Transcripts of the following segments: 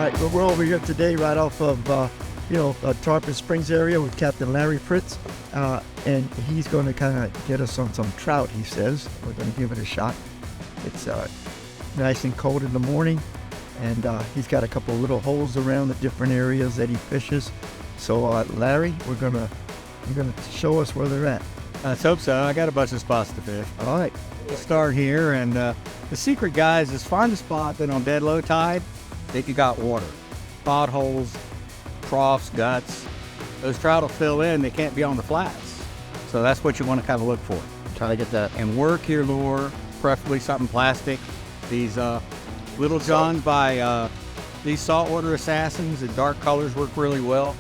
right, well, we're over here today right off of, Tarpon Springs area with Captain Larry Fritz, and he's going to kind of get us on some trout, he says. We're going to give it a shot. It's nice and cold in the morning, and he's got a couple of little holes around the different areas that he fishes. So, Larry, you're going to show us where they're at. Let's hope so. I got a bunch of spots to fish. All right. We'll start here, and the secret, guys, is find a spot that on dead low tide that you got water. Potholes, troughs, guts. Those trout will fill in. They can't be on the flats. So that's what you want to kind of look for. Try to get that. And work your lure, preferably something plastic. These Little Johns by these saltwater assassins, the dark colors work really well.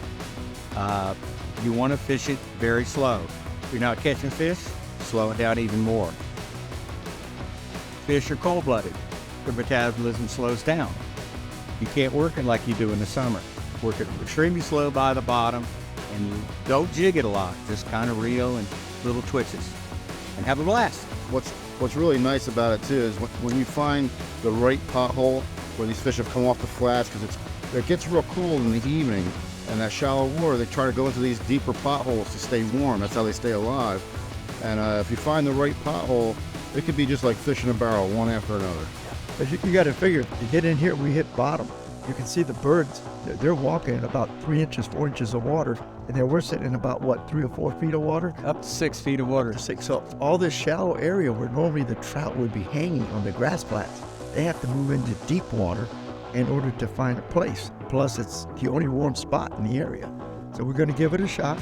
You want to fish it very slow. If you're not catching fish, slow it down even more. Fish are cold-blooded. Their metabolism slows down. You can't work it like you do in the summer. Work it extremely slow by the bottom, and don't jig it a lot. Just kind of reel and little twitches, and have a blast. What's really nice about it too is when you find the right pothole where these fish have come off the flats, because it gets real cold in the evening, and that shallow water, they try to go into these deeper potholes to stay warm. That's how they stay alive. And if you find the right pothole, it could be just like fishing a barrel, one after another. But you got to figure, you get in here, we hit bottom. You can see the birds, they're walking in about 3 inches, 4 inches of water. And then we're sitting in about, 3 or 4 feet of water? Up to 6 feet of water. So all this shallow area where normally the trout would be hanging on the grass flats, they have to move into deep water in order to find a place. Plus, it's the only warm spot in the area. So we're going to give it a shot.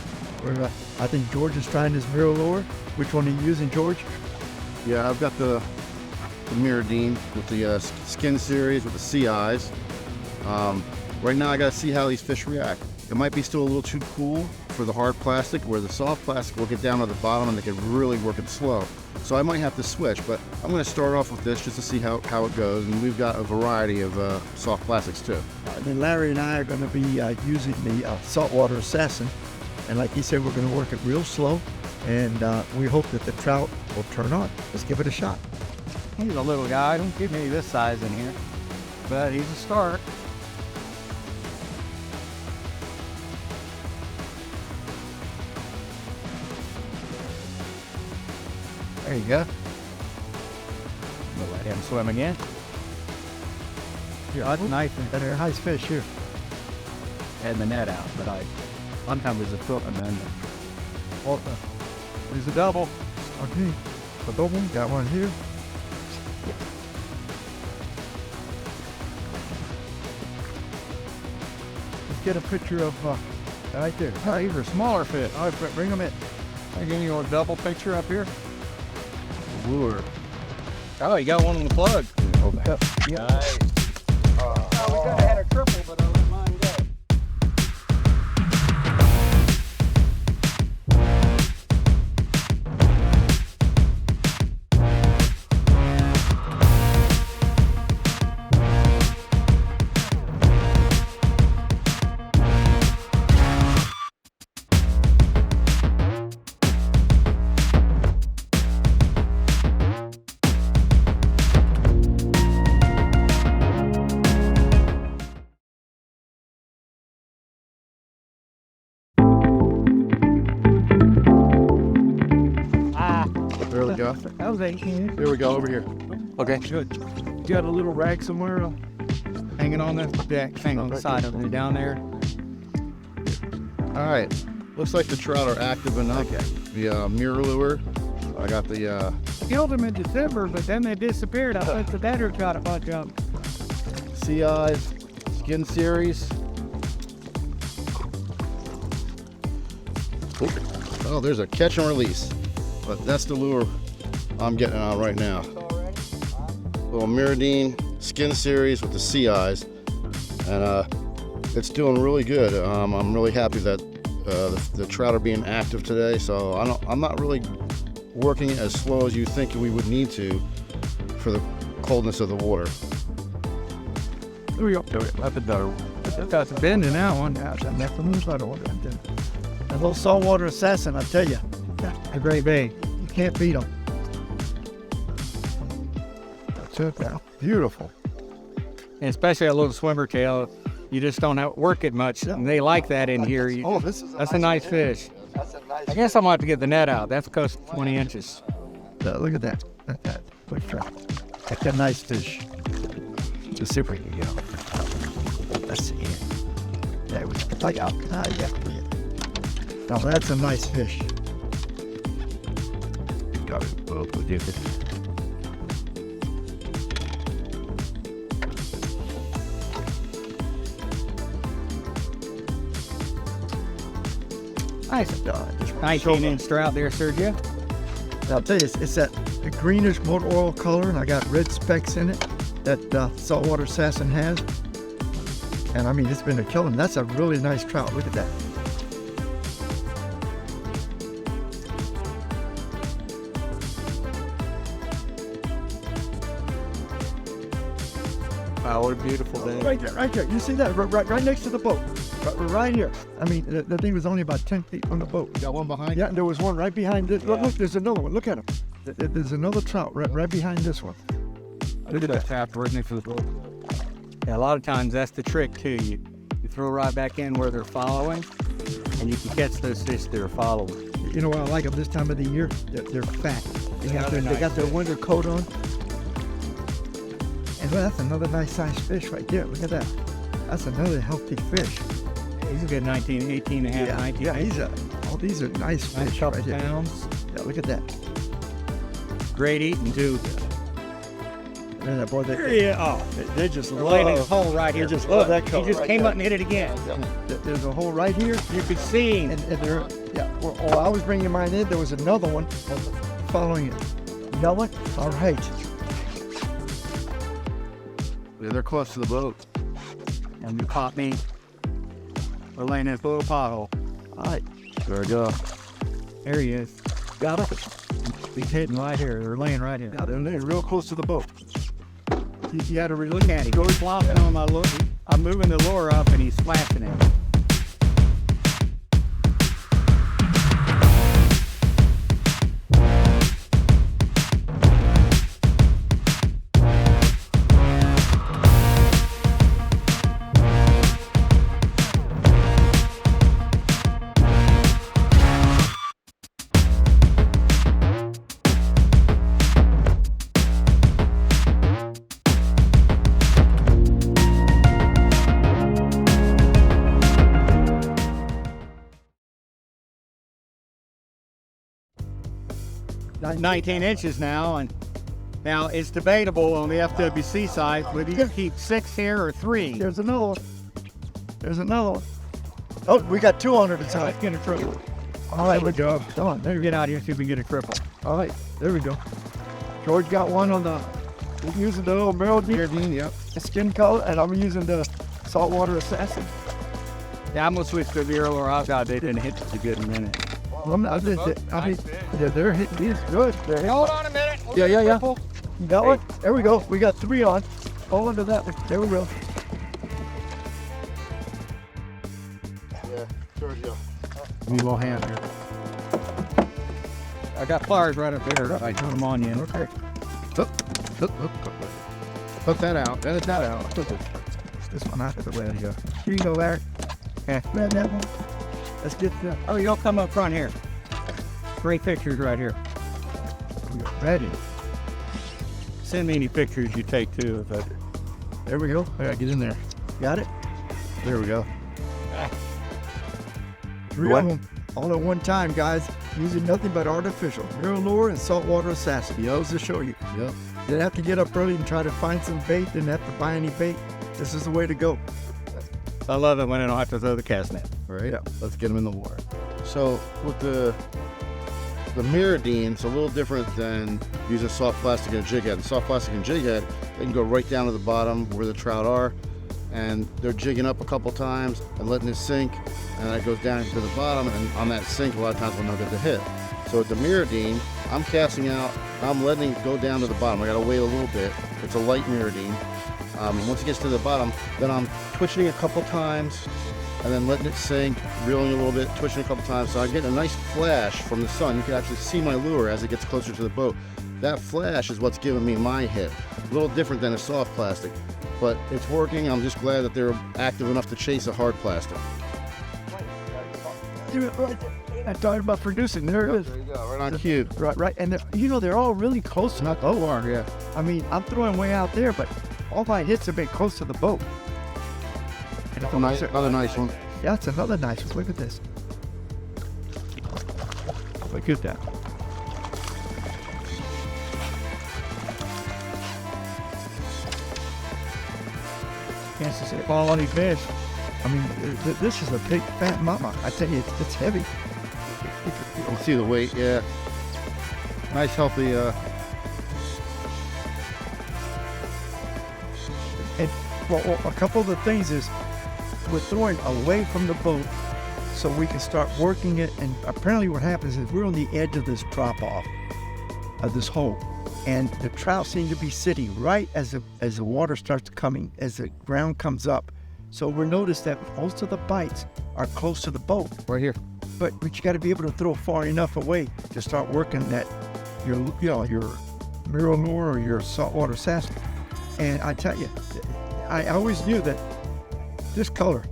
I think George is trying his mirror lure. Which one are you using, George? Yeah, I've got the Miradine with the skin series with the sea eyes. Right now I got to see how these fish react. It might be still a little too cool for the hard plastic, where the soft plastic will get down to the bottom and they can really work it slow. So I might have to switch, but I'm going to start off with this just to see how it goes. And we've got a variety of soft plastics too. And then Larry and I are going to be using the saltwater assassin. And like he said, we're going to work it real slow. And we hope that the trout will turn on. Let's give it a shot. He's a little guy. Don't give me this size in here. But he's a start. There you go. We'll let him swim again. Here, I'd knife and a nice fish here. Had the net out, but sometimes there's a foot and then There's a double. Okay. A double. Got one here. Let's get a picture of right there. oh, these are smaller fish. All right, bring them in. I give you a double picture up here. Lure. Oh, you got one on the plug. Hold that. Yep. Nice. We could have had a triple, but I let mine go. There we go. That was 18. Here we go, over here. Okay. Good. You got a little rag somewhere? Hanging on the deck, hang on the side of it down there. All right. Looks like the trout are active enough. Okay. The mirror lure. I got the Killed them in December, but then they disappeared. I put the better got a bunch of them. sea eyes, skin series. Oh, there's a catch and release. But that's the lure I'm getting on right now. Little Miradine skin series with the sea eyes. And it's doing really good. I'm really happy that the trout are being active today. So I'm not really working as slow as you think we would need to for the coldness of the water. There we go. That's a dough. Got some bend in that one. A little saltwater assassin, I tell you. A great bait. You can't beat them. That's it now. Beautiful. And especially a little swimmer tail. You just don't work it much. And they like that in here. That's a nice fish. That's a nice I guess I'm going to have to get the net out. That's close to 20 inches. Look at that. Look at that. Quick trout. That's a nice fish. Let's see if we can get him. Let's see here. There we go. Yeah. Now that's a nice fish. Got it. We'll do it. Nice. 19-inch trout there, Sergio. Now, I'll tell you, it's that greenish motor oil color, and I got red specks in it that saltwater assassin has. And I mean, it's been a killer. That's a really nice trout. Look at that. Wow, what a beautiful day. Right there. You see that? Right next to the boat. Right here. I mean, the thing was only about 10 feet from the boat. You got one behind? Yeah, and there was one right behind it. Look, there's another one. Look at him. There's another trout right behind this one. Look at that tap right next to the boat. Yeah, a lot of times that's the trick too. You throw right back in where they're following, and you can catch those fish that are following. You know what I like them this time of the year? They're fat. They got their winter coat on. And well, that's another nice sized fish right there. Look at that. That's another healthy fish. He's a good 19, 18 and a half, 19. Yeah, all these are nice fish couple right here. pounds. Yeah, look at that. Great eating too. And that boy, they just They're laying in a love. hole right here. They just love that He color just right came there. up and hit it again. There's a hole right here. You could see him. And there, yeah. Well, I was bringing mine in. There was another one following it. Another one? All right. Yeah, they're close to the boat. And you caught me. We're laying in this little pothole. All right. There we go. There he is. Got it. He's hitting right here. They're laying right here. Yeah, they're laying real close to the boat. You had to look at him. He's flopping on my lure. I'm moving the lure up and he's flashing it. Nice. 19 inches now, and now it's debatable on the FWC side whether you keep 6 here or 3. There's another one. There's another one. Oh, we got 2 on at a time. Let's get a triple. All right, good job. Come on, there we Get go. out here and see if we can get a triple. All right, there we go. George got one on the, we're using the little Meredine, Yep. skin color, and I'm using the saltwater assassin. Yeah, I'm gonna switch to the Earl or I've got they didn't hit a good minute. They're hitting these good. They're hitting. Hold on a minute. Yeah. You got one? There we go. We got 3 on. Hold onto that one. There we go. Yeah, Sergio. Give me a little hand here. I got pliers right up there. I put them on you. Okay. Put that out. Edit that out. This one out of the way. Here you go, Larry. Okay. Grab that one. Let's get the. Oh, you'll come up front here. 3 pictures right here. We are ready. Send me any pictures you take too. There we go. I gotta get in there. Got it? There we go. 3 of them. All at one time, guys. Using nothing but artificial. Mirror lure and saltwater assassin. Those to show you. Yep. Didn't have to get up early and try to find some bait. Didn't have to buy any bait. This is the way to go. I love it when I don't have to throw the cast net. Right? Yeah. Let's get them in the water. So with the Meredine, it's a little different than using soft plastic and a jig head. The soft plastic and jig head, they can go right down to the bottom where the trout are, and they're jigging up a couple times and letting it sink, and then it goes down to the bottom, and on that sink, a lot of times we'll not get the hit. So with the Meredine, I'm casting out, I'm letting it go down to the bottom. I gotta wait a little bit. It's a light Meredine. Once it gets to the bottom, then I'm twitching a couple times and then letting it sink, reeling a little bit, twitching a couple times. So I get a nice flash from the sun. You can actually see my lure as it gets closer to the boat. That flash is what's giving me my hit. A little different than a soft plastic. but it's working. I'm just glad that they're active enough to chase a hard plastic. I talked about producing. There it is. There you go, right on cue. Right. And they're all really close to the boat. Yeah. I mean, I'm throwing way out there, but all my hits have been close to the boat. And if Another nice one. Yeah, it's another nice one. Look at this. Look at that. Can't say all on these fish. I mean, this is a big fat mama. I tell you, it's heavy. You can see the weight, yeah. Nice, healthy. And well, a couple of the things is we're throwing away from the boat so we can start working it. And apparently what happens is we're on the edge of this drop-off, of this hole. And the trout seem to be sitting right as the water starts coming, as the ground comes up. So we notice that most of the bites are close to the boat. Right here. But you got to be able to throw far enough away to start working that your mirror lure or your saltwater sass. And I tell you, I always knew that this color,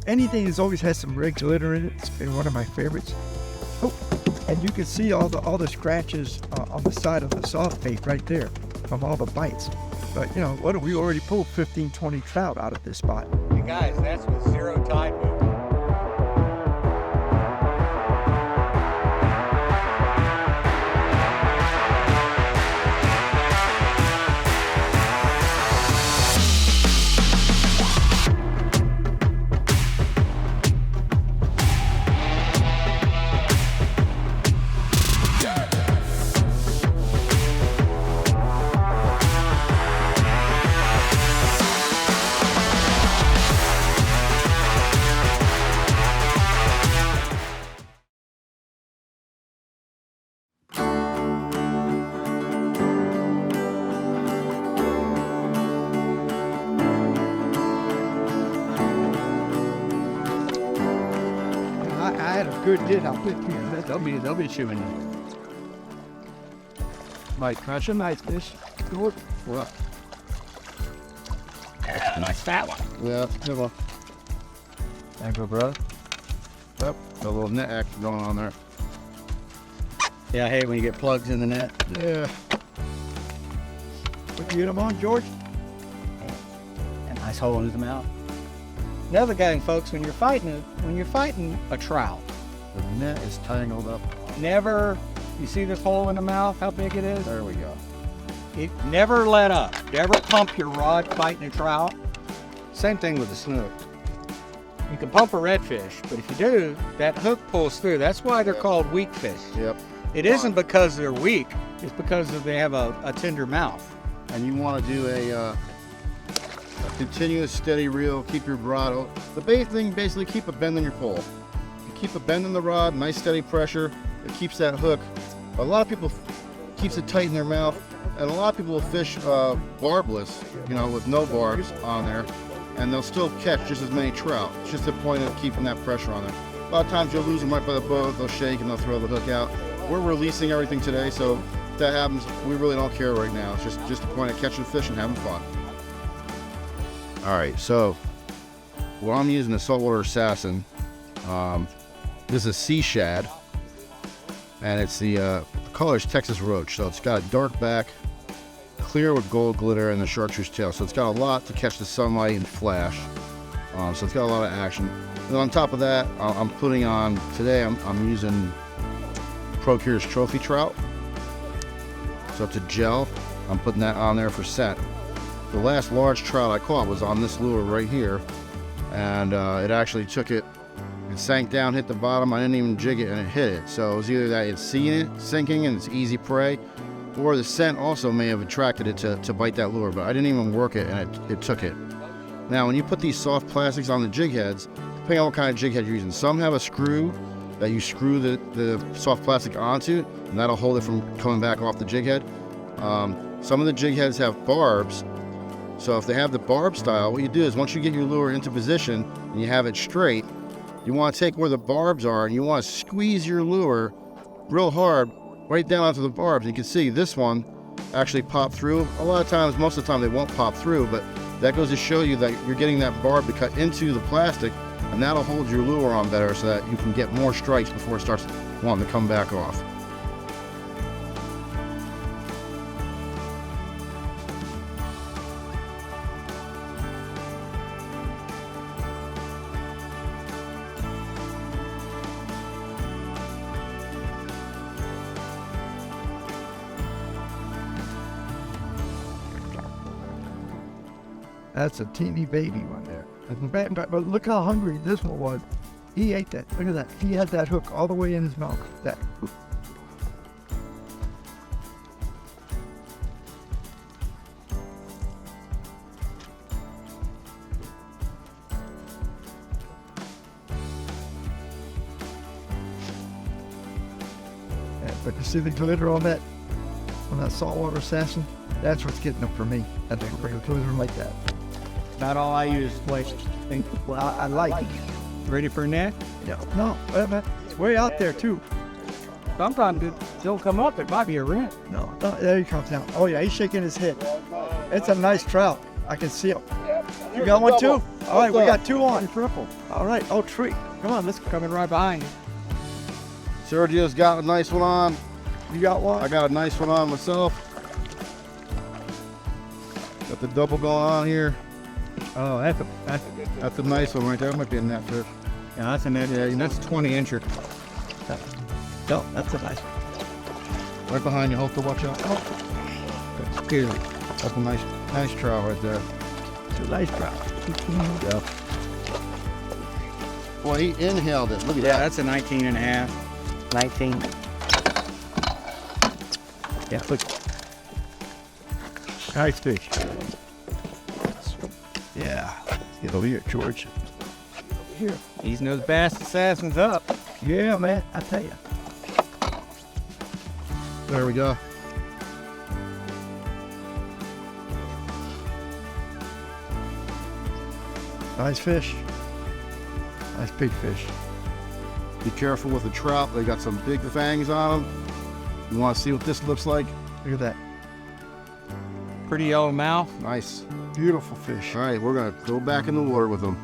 anything that's always has some red glitter in it, it's been one of my favorites. Oh, and you can see all the scratches on the side of the soft bait right there from all the bites. But we already pulled 15, 20 trout out of this spot. Hey guys, that's with zero tide movement. I had a good dinner. They'll be chewing you. Mike, that's a nice fish. Good. Well, That's a nice fat one. yeah, good one. Thank you, brother. Yep, got a little net action going on there. Yeah, I hate when you get plugs in the net. Yeah. What you get them on, George? A nice hole in the mouth. Another thing, folks, when you're fighting a trout, The net is tangled up. you see this hole in the mouth, how big it is? There we go. Never let up. Never pump your rod fighting a trout. Same thing with the snook. You can pump a redfish, but if you do, that hook pulls through. That's why they're called weak fish. Yep. It isn't because they're weak, it's because they have a tender mouth. And you want to do a continuous steady reel, keep your rod. The bait thing, basically keep a bend in your pole. You keep a bend in the rod, nice steady pressure. It keeps that hook. A lot of people keeps it tight in their mouth, and a lot of people will fish barbless, with no barbs on there, and they'll still catch just as many trout. It's just the point of keeping that pressure on there. A lot of times you'll lose them right by the boat. They'll shake and they'll throw the hook out. We're releasing everything today, so if that happens, we really don't care right now. It's just the point of catching fish and having fun. All right, so what I'm using is saltwater assassin. This is sea shad, and it's the color is Texas roach. So it's got a dark back, clear with gold glitter, and the chartreuse tail. So it's got a lot to catch the sunlight and flash. So it's got a lot of action. And on top of that, I'm putting on today. I'm using Procure's trophy trout. So it's a gel. I'm putting that on there for scent. The last large trout I caught was on this lure right here, and it actually took it. It sank down, hit the bottom. I didn't even jig it, and it hit it. So it was either that it's seeing it sinking and it's easy prey, or the scent also may have attracted it to bite that lure. But I didn't even work it, and it took it. Now, when you put these soft plastics on the jig heads, depending on what kind of jig head you're using, some have a screw that you screw the soft plastic onto, and that'll hold it from coming back off the jig head. Some of the jig heads have barbs. So if they have the barb style, what you do is once you get your lure into position and you have it straight, you want to take where the barbs are and you want to squeeze your lure real hard right down onto the barbs. And you can see this one actually popped through. A lot of times, most of the time they won't pop through, but That goes to show you that you're getting that barb to cut into the plastic, and that'll hold your lure on better so that you can get more strikes before it starts wanting to come back off. That's a teeny baby one there. But look how hungry this one was. He ate that. Look at that. He had that hook all the way in his mouth. That. Yeah, but you see the glitter on that saltwater assassin? That's what's getting them for me. I think we're glitter like that. About all I use. Wait, Well, I like it. ready for a net? No, wait a minute. It's way out there too. Sometimes it still come up. It might be a rent. No, there he comes now. Oh yeah, he's shaking his head. It's a nice trout. I can see him. You got one too? All right, we got two on. Triple. All right, oh tree. Come on, let's. Coming right behind you. Sergio's got a nice one on. You got one? I got a nice one on myself. Got the double going on here. Oh, that's a good. That's a nice one right there. That might be a net fish. Yeah, that's a net. Yeah, that's a 20-incher. No, that's a nice one. Right behind you. Hope to watch out. That's good. That's a nice trout right there. It's a nice trout. Yeah. Boy, he inhaled it. Look at Yeah, that. that's a 19 and a half. 19. Yeah, look. Nice fish. Yeah. Get over here, George. Here. He's those bass assassins up. Yeah, man. I tell you. There we go. Nice fish. Nice big fish. Be careful with the trout. They got some big fangs on them. You want to see what this looks like? Look at that. Pretty yellow mouth. Nice. Beautiful fish. All right, we're going to go back in the water with them.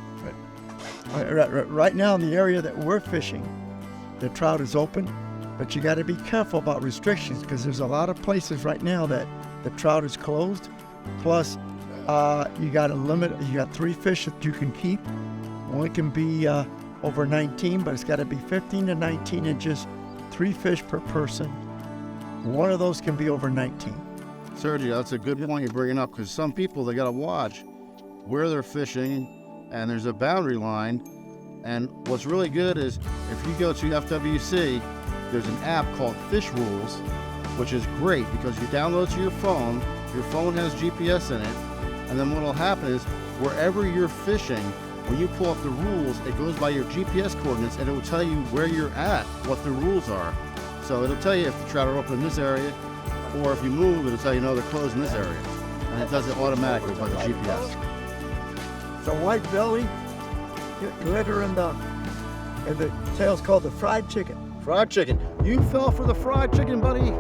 Right now in the area that we're fishing, the trout is open, but you got to be careful about restrictions because there's a lot of places right now that the trout is closed. Plus, you got a limit. You got 3 fish that you can keep. One can be over 19, but it's got to be 15 to 19 inches. 3 fish per person. One of those can be over 19. Sergio, that's a good point you're bringing up because some people, they got to watch where they're fishing and there's a boundary line. And what's really good is if you go to FWC, there's an app called Fish Rules, which is great because you download it to your phone has GPS in it, and then what will happen is wherever you're fishing, when you pull up the rules, it goes by your GPS coordinates and it will tell you where you're at, what the rules are. So it'll tell you if the trout are open in this area, or if you move, it'll tell you no, they're closed in this area. And it does it automatically by the GPS. So white belly, glitter and the tail's called the fried chicken. Fried chicken. You fell for the fried chicken, buddy.